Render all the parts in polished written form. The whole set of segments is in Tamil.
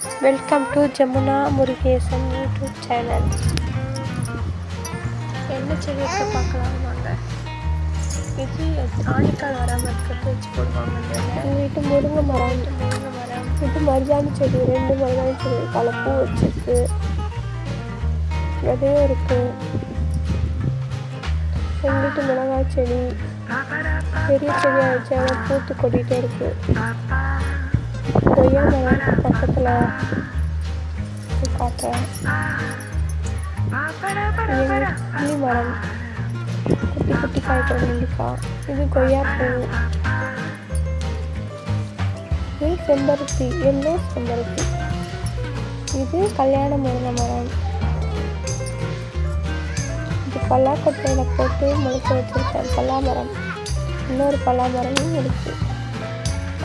Welcome to Jamuna Murugesan YouTube channel. என்ன செடி எடுத்து பார்க்கலாம் வாங்க. இது ஆணிக்கால் வராமல் இருக்கிறது வச்சு போடுவாங்க. வீட்டு முருங்கை மரம், இது மருதாணி செடி, 2 மருதாணி செடி, கலப்பூ வச்சுருக்கு, விதையும் இருக்குது. எங்கள் வீட்டு மிளகாய் செடி பெரிய செடி ஆகிடுச்சு, ஆனால் பூத்து கொட்டிகிட்டே இருக்குது. கொய்யா மரம் பக்கத்தில் காட்டுறேன். கிளி மரம், குட்டி குட்டி காய்க்கிற நெல்லிக்காய். இது கொய்யாப்பூ, இது செம்பருத்தி, எல்லோ செம்பருத்தி. இது கல்யாண முருங்கை மரம். இது பல்லாக்கொட்டையில் போட்டு முளைக்க வச்சுருக்கேன் பல்லாமரம். இன்னொரு பல்லாமரமும் இருக்குது.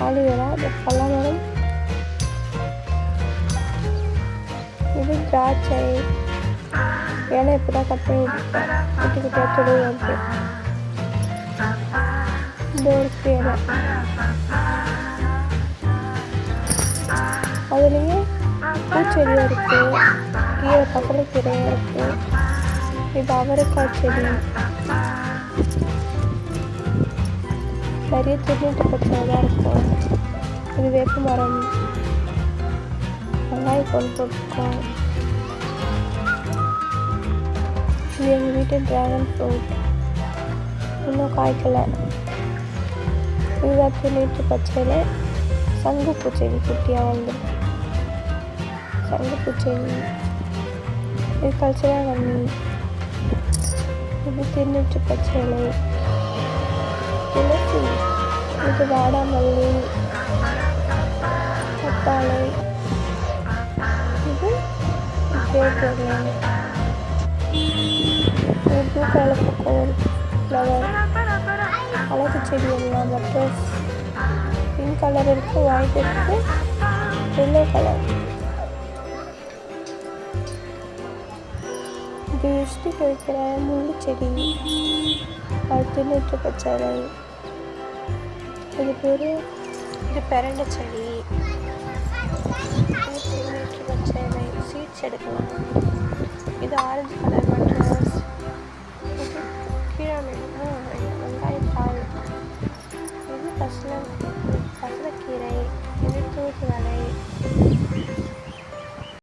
ஆலிவேரா, இது பல்லாமரம். இது திராட்சை. ஏன்னா இப்போ தான் கட் பண்ணி விட்டுருக்கேன், குட்டி குட்டியாக துளி வந்து. இந்த ஒரு இலை, அதுலேயே பூச்செடியாக இருக்குது, கீரை பசலைக்கீரையாக இருக்குது. இது அவரைக்காய் செடி, நிறைய திருநீட்டு பச்சையாக இருக்கும். இது வேப்ப மரம், வெங்காயம் கொண்டு போட்டிருக்கோம். இது எங்கள் வீட்டு ட்ராகன் ஃப்ரூட், இன்னும் காய்க்கலை. இதுதான் திருநீட்டு பச்சையில் சங்குப்பூ செடி குட்டியாக வந்துருக்கு. சங்குப்பூ செடி, இது கல்ச்சராகண்ணி. இது திருநீட்டு பச்சை இலை, துளசி. இது வாடாமல்லி, கத்தாழை. இது தேவையில்லை. இது ப்ளூ கலர் பக்கம் ஒரு ஃப்ளவர், அழகு செடி எல்லாம். பட்டர்ஸ் பிங்க் கலர் இருக்குது, ஒயிட் இருக்குது, எல்லோ கலர். இது இஷ்டிக்கு வைக்கிற முள்ளு செடி, அது திருநீட்டு பச்சை இலை. இது பேர், இது பெரண்டை செடி. இது திருநீட்டு பச்சை இலை, சீட்ஸ் எடுக்கலாம். இது ஆரஞ்சு கலர் பட்டர்ஸ். இது கீழே வெங்காயத்தாள். இது பசலைக்கீரை. இது தூதுவளை.